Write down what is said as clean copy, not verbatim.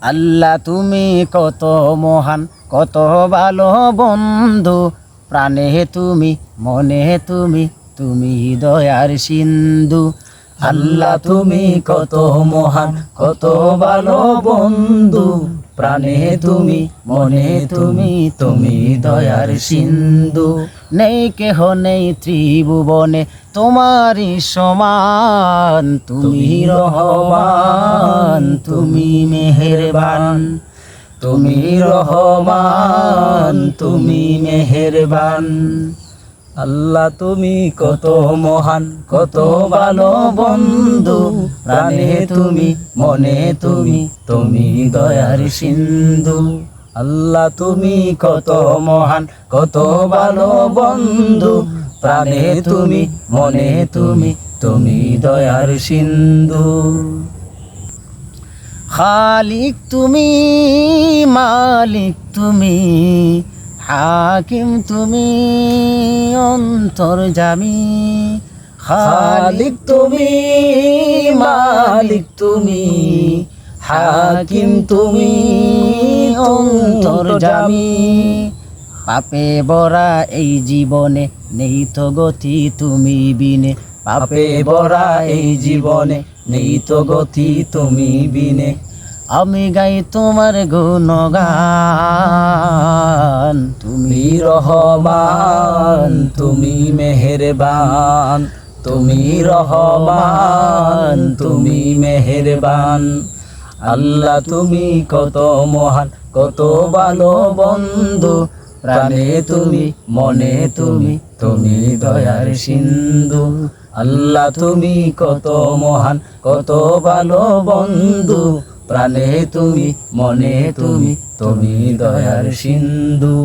আল্লাহ তুমি কত মহান, কত ভালো বন্ধু, প্রাণে তুমি, মনে তুমি, তুমি দয়ার সিন্ধু। আল্লাহ তুমি কত মহান, কত ভালো বন্ধু, প্রাণে তুমি, মনে তুমি, তুমি দয়ার সিন্ধু। নেই কেহ নেই ত্রিভুবনে তোমারই সমান, তুমি রহমান, তুমি মেহেরবান, তুমি রহমান, তুমি মেহেরবান। আল্লাহ তুমি কত মহান, কত ভালো বন্ধু, প্রাণে তুমি, মনে তুমি, তুমি দয়ার সিন্ধু। আল্লাহ তুমি কত মহান, কত ভালো বন্ধু, প্রাণে তুমি, মনে তুমি, তুমি দয়ার সিন্ধু। খালিক তুমি, মালিক তুমি, হাকিম তুমি, অন্তর্যামী। খালিক তুমি, মালিক তুমি, হাকিম তুমি, অন্তর্যামী। পাপে ভরা এই জীবনে নেই তো গতি তুমি বিনে, পাপে ভরা এই জীবনে নেই তো গতি তুমি বিনে। আমি গাই তোমার গুণগান, তুমি রহমান, তুমি মেহেরবান, তুমি রহমান, তুমি মেহেরবান। আল্লাহ তুমি কত মহান, কত ভালো বন্ধু, প্রাণে তুমি, মনে তুমি, তুমি দয়ার সিন্ধু। আল্লাহ তুমি কত মহান, কত ভালো বন্ধু, প্রাণে তুমি, মনে তুমি, তুমি দয়ার সিন্ধু।